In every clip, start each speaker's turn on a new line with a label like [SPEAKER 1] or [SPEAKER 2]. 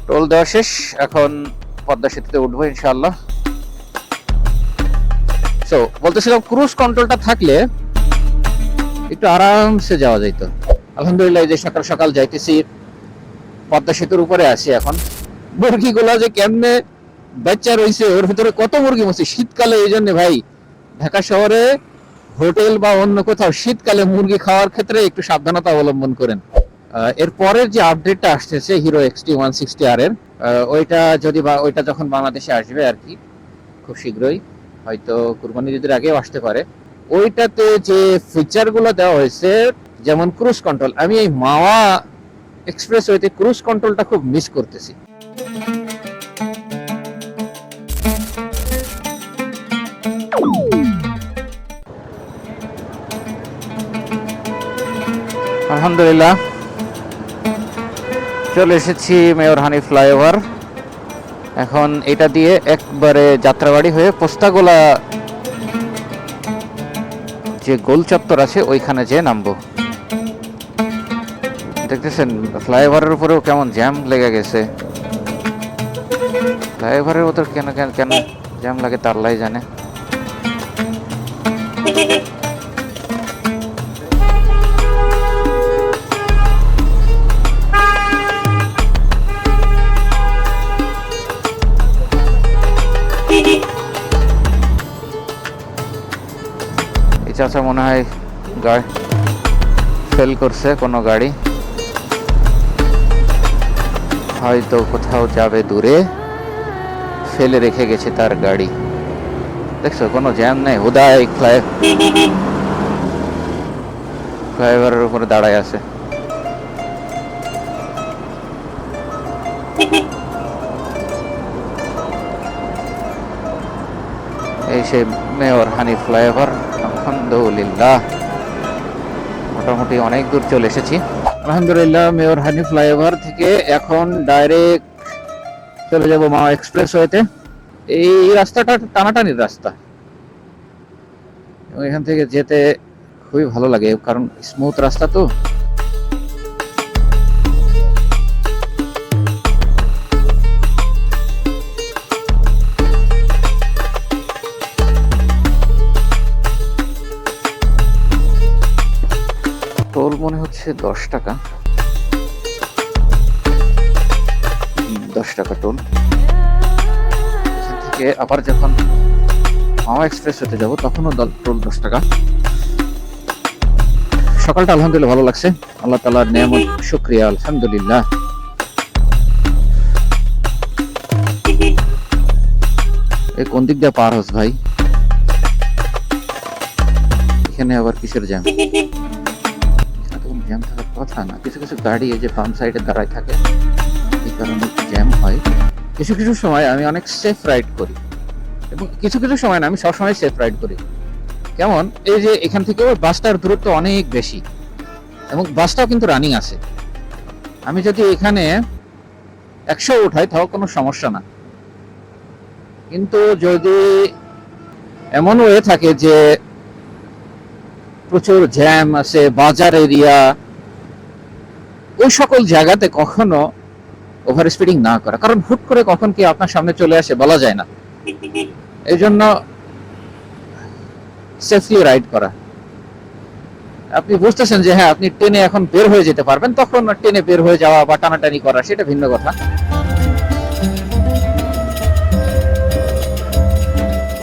[SPEAKER 1] Toll দেওয়া শেষ, এখন পদ্মা সেতুতে উঠবো ইনশাআল্লাহ। সো বলতেছিলাম ক্রুজ কন্ট্রোলটা থাকলে একটু আরামসে যাওয়া যেত। আলহামদুলিল্লাহ এই যে সকাল সকাল যাইতেছি, পদ্মা সেতুর উপরে আছি এখন। মুরগিগুলা যে কেমনে বাচ্চা রয়েছে, ওর ভিতরে কত মুরগি মরছে শীতকালে। এই জন্য ভাই ঢাকা শহরে হোটেল বা অন্য কোথাও শীতকালে মুরগি খাওয়ার ক্ষেত্রে একটু সাবধানতা অবলম্বন করেন। এর পরের যে আপডেটটা আসতেছে হিরো XT160R এর, ওইটা যখন বাংলাদেশে আসবে আর কি, খুব শীঘ্রই, হয়তো কুরবানি ঈদের আগেও আসতে পারে। ওইটাতে যে ফিচার গুলো দেওয়া হয়েছে, যেমন ক্রুজ কন্ট্রোল, আমি এই মাওয়া এক্সপ্রেসওয়েতে ক্রুজ কন্ট্রোলটা খুব মিস করতেছি। আলহামদুলিল্লাহ চলে এসেছি মেয়র হানি ফ্লাইওভার। এখন এটা দিয়ে একবারে যাত্রাবাড়ি হয়ে পোস্তাগোলা যে গোল চত্বর আছে ওইখানে যেয়ে নামবো। দেখতেছেন ফ্লাইওভারের উপরেও কেমন জ্যাম লেগে গেছে। ফ্লাইওভারের উপর কেন কেন কেন জ্যাম লাগে তা আল্লাহই জানে। এই চাচা মনে হয় গাড়ি ফেল করছে, কোনো গাড়ি হয়তো কোথাও যাবে দূরে, ফেলে রেখে গেছে তার গাড়ি। দেখছো কোনো জ্যাম নেই, হুদাই ফ্লাইওভারের উপরে দাঁড়ায় আছে। এই সেই মেয়র হানি ফ্লাইওভার। আলহামদুলিল্লাহ মোটামুটি অনেক দূর চলে এসেছি। আলহামদুলিল্লাহ মেয়র হানি ফ্লাইওভার থেকে এখন ডাইরেক্ট চলে যাব মাওয়া এক্সপ্রেসওয়েতে। এই রাস্তাটা টানাটানির রাস্তা, এখান থেকে যেতে খুবই ভালো লাগে কারণ স্মুথ রাস্তা তো। টোল মনে হচ্ছে 10 টাকা, 10 টাকা টোল। এখান থেকে আবার যখন মাওয়া এক্সপ্রেস হতে যাবো তখনও টোল 10 টাকা। সকালটা আলহামদুলিল্লাহ ভালো লাগছে, আল্লাহ তাআলার নিয়ামত শুকরিয়া আলহামদুলিল্লাহ। এই কোন দিক দিয়ে পার হস ভাই? এখানে আবার কিসের জ্যাম? জ্যাম থাকার কথা না, কিছু কিছু গাড়ি এই যে বাম সাইডে দাঁড়ায় থাকে, এই কারণে জ্যাম হয়। কিছু কিছু সময় আমি অনেক সেফ রাইড করি, এবং কিছু কিছু সময় না, আমি সবসময় সেফ রাইড করি। কেমন, এই যে এখান থেকে বাসটার দূরত্ব অনেক বেশি এবং বাসটাও কিন্তু রানিং আছে। আমি যদি এখানে 100 উঠাই তাও কোনো সমস্যা না, কিন্তু যদি এমন হয়ে থাকে যে প্রচুর জ্যাম আছে, বাজার এরিয়া, ওই সকল জায়গাতে কখনো ওভার স্পিডিং না করা, কারণ হুট করে কখন কি আপনার সামনে চলে আসে বলা যায় না। এই জন্য সেফলি রাইড করা। আপনি বুঝতেছেন যে হ্যাঁ আপনি ট্রেনে এখন বের হয়ে যেতে পারবেন, তখন ট্রেনে বের হয়ে যাওয়া বা টানাটানি করা সেটা ভিন্ন কথা।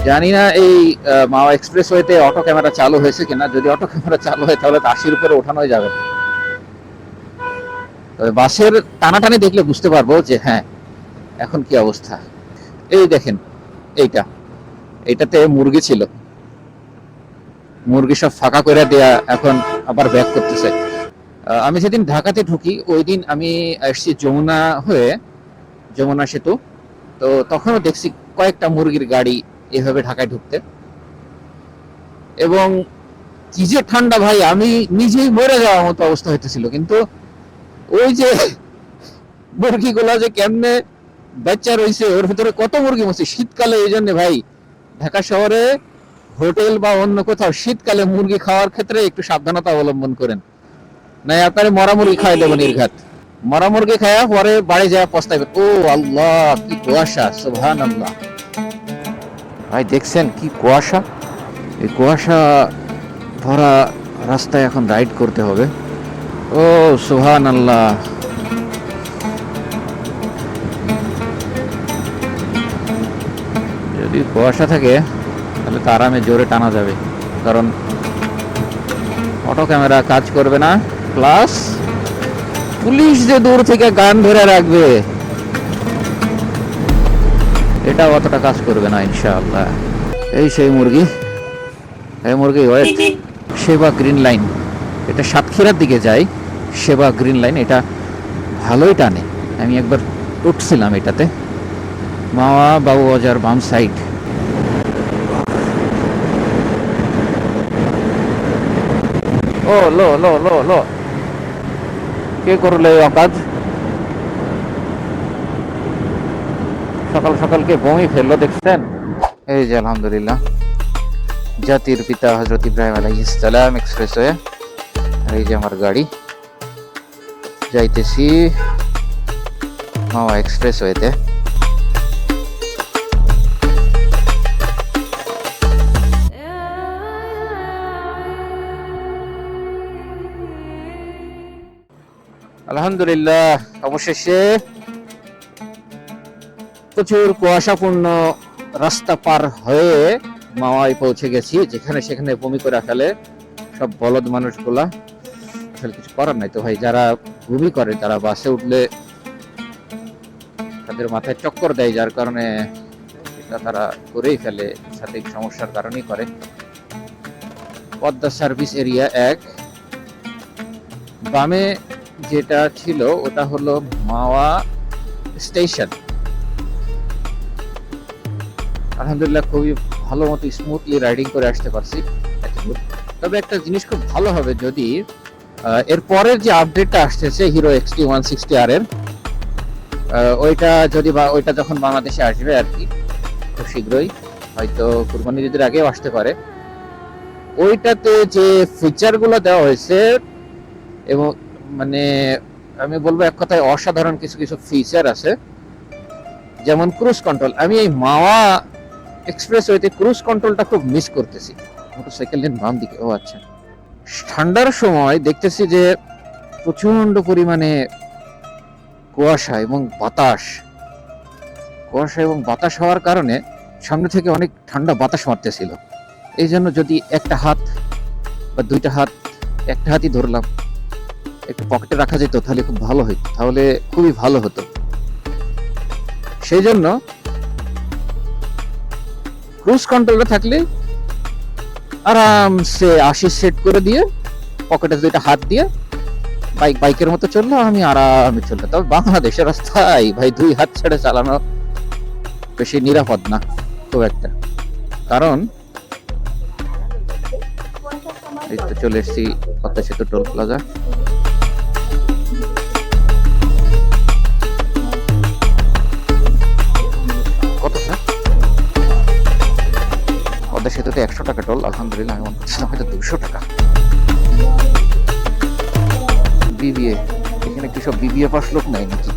[SPEAKER 1] জানি না এই মাওয়া এক্সপ্রেসওয়েতে অটো ক্যামেরা চালু হয়েছে কিনা, যদি অটো ক্যামেরা চালু হয় তাহলে তো 80-র উপরে ওঠানোই যাবে। তবে বাসের টানাটানি দেখলে বুঝতে পারবো যে হ্যাঁ এখন কি অবস্থা। এই দেখেন এইটাতে মুরগি ছিল, মুরগি সব ফাঁকা করে দেয়া, এখন আবার ব্যাক করতেছে। আমি যেদিন ঢাকাতে ঢুকি ওই দিন আমি আসছি যমুনা হয়ে, যমুনা সেতু, তো তখনও দেখছি কয়েকটা মুরগির গাড়ি এভাবে ঢাকায় ঢুকতে। এবং কি যে ঠান্ডা ভাই, আমি নিজেই মরে যাওয়ার মতো অবস্থা হইতেছিল। কিন্তু ওই যে মুরগিগুলা যে কেমনে বাচ্চা রয়েছে, ওর ভিতরে কত মুরগি মরছে শীতকালে। এই জন্য ভাই ঢাকা শহরে হোটেল বা অন্য কোথাও শীতকালে মুরগি খাওয়ার ক্ষেত্রে একটু সাবধানতা অবলম্বন করেন, নাই আপনার মরা মুরগি খাওয়াই দেবো নির্ঘাত। মরা মুরগি খায়া পরে বাড়ি যায় পস্তাবে। ও আল্লাহ, কি কুয়াশা, সুবহানাল্লাহ। ভাই দেখছেন কি কুয়াশা? এই কুয়াশা ভরা রাস্তায় এখন রাইড করতে হবে। ও সুবহানাল্লাহ। যদি কুয়াশা থাকে তাহলে তো আরামে জোরে টানা যাবে, কারণ অটো ক্যামেরা কাজ করবে না, প্লাস পুলিশ যে দূর থেকে গান ধরে রাখবে এটা অতটা কাজ করবে না ইনশাআল্লাহ। এই সেই মুরগি, এই মুরগি ওয়েট সেবা গ্রিন লাইন, এটা সাতক্ষীরার দিকে যায়। সেবা গ্রিন লাইন এটা ভালোই টানে, আমি একবার উঠছিলাম এটাতে। মাওয়া বাবু বাজার বাম সাইড। ও লো লো লো লো, কে করলে এই অকাজ? সকাল সকাল কে বমি ফেললো দেখছেন? এই যে আলহামদুলিল্লাহ জাতির পিতা হযরত ইব্রাহিম আলাইহিস সালাম এক্সপ্রেসওয়ে। এই যে আমার গাড়ি, যাইতেছি মাওয়া এক্সপ্রেসওয়েতে। আলহামদুলিল্লাহ অবশেষে প্রচুর কুয়াশাপূর্ণ রাস্তা পার হয়ে মাওয়ায় পৌঁছে গেছি, যেখানে সেখানে বমি করে ফেলে সব বলদ মানুষগুলা। আসলে কিছু করার নাই তো ভাই, যারা বমি করে তারা বাসে উঠলে তাদের মাথায় চক্কর দেয়, যার কারণে এটা তারা করেই ফেলে, সাথে সমস্যার কারণেই করে। পদ্মা সার্ভিস এরিয়া 1, বামে যেটা ছিল ওটা হলো মাওয়া স্টেশন। আলহামদুলিল্লাহ খুবই ভালো মতো স্মুথলি রাইডিং করে আসতে পারছি। তবে একটা জিনিস খুব ভালো হবে যদি এর পরের যে আপডেটটা আসতেছে হিরো এক্সটি 160R এর, ওইটা যদি বা ওইটা যখন বাংলাদেশে আসবে আর কি খুব শীঘ্রই, হয়তো কুরবানি ঈদের আগেও আসতে পারে, ওইটাতে যে ফিচারগুলো দেওয়া হয়েছে এবং মানে আমি বলবো এক কথায় অসাধারণ কিছু কিছু ফিচার আছে, যেমন ক্রুজ কন্ট্রোল। আমি এই মাওয়া এক্সপ্রেসওয়েতে ক্রুজ কন্ট্রোলটা খুব মিস করতেছি। মোটরসাইকেল লেন বাম দিকে, ও আচ্ছা। ঠান্ডার সময় দেখতেছি যে প্রচন্ড পরিমাণে কুয়াশা এবং বাতাস হওয়ার কারণে সামনে থেকে অনেক ঠান্ডা বাতাস মারতেছিল। এই জন্য যদি একটা হাত বা দুইটা হাত, একটা হাতই ধরলাম, একটু পকেটে রাখা যেত তাহলে খুব ভালো হতো, তাহলে খুবই ভালো হতো। সেই জন্য ক্রুজ কন্ট্রোলে থাকলে আরামসে 80 সেট করে দিয়ে পকেটে দুইটা হাত দিয়ে বাইকের মতো চললো, আমি আরামে চললো। তবে বাংলাদেশের রাস্তায় ভাই 2 হাত ছেড়ে চালানো বেশি নিরাপদ না খুব একটা, কারণ এই তো চলে এসেছি পদ্মা সেতু টোল প্লাজা। কত স্যার? পদ্মা সেতুতে 100 টাকা টোল। আলহামদুলিল্লাহ, আমি মনে করছিলাম হয়তো 200 টাকা। বিবিএ, এখানে কি সব বিবিএ পাস লোক নাই নাকি?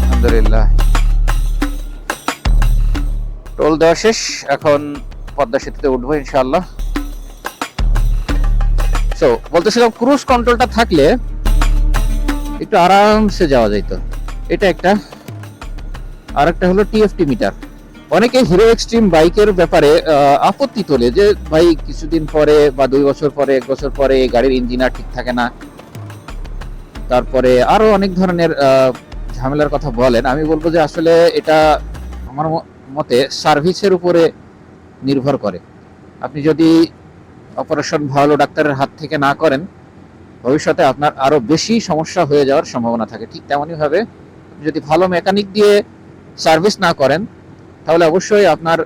[SPEAKER 1] আলহামদুলিল্লাহ টোল দেওয়া শেষ, এখন পদ্মা সেতুতে উঠবো ইনশাআল্লাহ। সো বলতেছিলাম ক্রুজ কন্ট্রোলটা থাকলে একটু আরামসে যাওয়া যেত, এটা একটা। আর একটা হলো টিএফটি মিটার। অনেকে হিরো এক্সট্রিম বাইকের ব্যাপারে আপত্তি তোলে যে ভাই কিছুদিন পরে বা 2 বছর পরে 1 বছর পরে গাড়ির ইঞ্জিন আর ঠিক থাকে না, তারপরে আরো অনেক ধরনের ঝামেলার কথা বলেন। আমি বলবো যে আসলে এটা আমার মতে সার্ভিসের উপরে নির্ভর করে। আপনি যদি অপারেশন ভালো ডাক্তারের হাত থেকে না করেন, ভবিষ্যতে আপনার আরো বেশি সমস্যা হয়ে যাওয়ার সম্ভাবনা থাকে। ঠিক তেমনই ভাবে যদি ভালো মেকানিক দিয়ে সার্ভিস না করেন, তাহলে অবশ্যই আপনার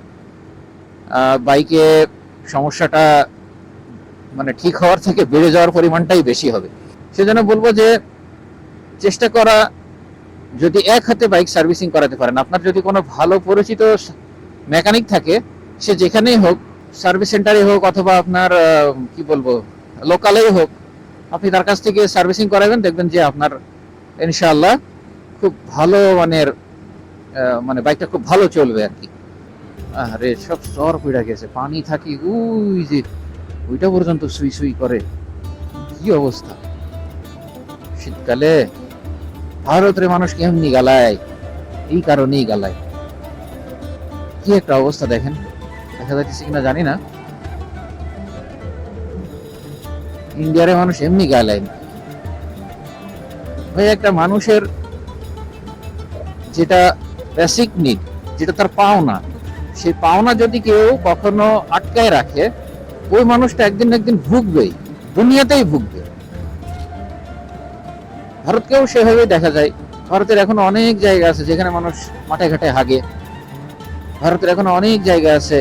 [SPEAKER 1] বাইকে সমস্যাটা মানে ঠিক হওয়ার থেকে বেড়ে যাওয়ার পরিমাণটাই বেশি হবে। সেজন্য বলবো যে চেষ্টা করা যদি এক হাতে বাইক সার্ভিসিং করাতে পারেন, আপনার যদি কোনো ভালো পরিচিত মেকানিক থাকে, সে যেখানেই হোক, সার্ভিস সেন্টারে হোক অথবা আপনার কি বলবো লোকালেই হোক, আপনি তার কাছ থেকে সার্ভিসিং করাবেন, দেখবেন যে আপনার ইনশাআল্লাহ খুব ভালো মানের মানে বাইকটা খুব ভালো চলবে আর কি। আরে সব স্তর পড়ে গেছে, পানি থাকি ওই যে ওইটা পর্যন্ত সুই সুই করে, কি অবস্থা। শীতকালে ভারতের মানুষ কেমনি গালায়, এই কারণেই গালায়। কি একটা অবস্থা দেখেন, দেখা যাচ্ছে কিনা জানি না। ইন্ডিয়ার মানুষ এমনি গালায় না ভাই। একটা মানুষের যেটা বেসিক নিড, যেটা তার পাওনা, সেই পাওনা যদি কেউ কখনো আটকায় রাখে, ওই মানুষটা একদিন না একদিন ভুগবেই, দুনিয়াতেই ভুগবে। ভারতকেও সেভাবেই দেখা যায়। ভারতের এখনো অনেক জায়গা আছে যেখানে মানুষ মাঠে ঘাটে হাগে। ভারতের এখনো অনেক জায়গা আছে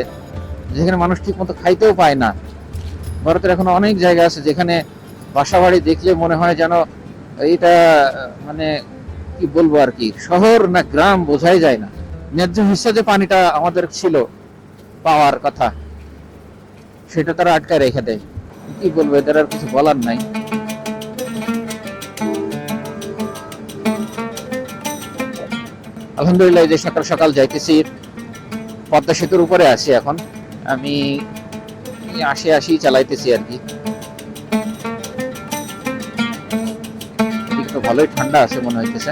[SPEAKER 1] যেখানে মানুষ ঠিক মতো খাইতেও পায় না। ভারতের এখনো অনেক জায়গা আছে যেখানে বাসা বাড়ি দেখলে মনে হয় যেন এটা মানে কি বলবো আর কি, শহর না গ্রাম বোঝাই যায় না। ন্যায্য হিসা যে পানিটা আমাদের ছিল পাওয়ার কথা, সেটা তারা আটকায় রেখে দেয়। কি বলবো, এদের আর কিছু বলার নাই। আলহামদুলিল্লাহ, এই যে সকাল সকাল যাইতেছি, পদ্মা সেতুর উপরে আছি এখন আমি, আসি আসি চালাইতেছি আর কি। তো ভালোই ঠান্ডা আছে মনে হইতেছে।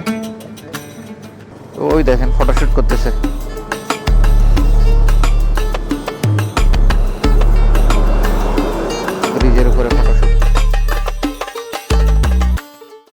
[SPEAKER 1] তো ওই দেখেন ফটোশুট করতেছে।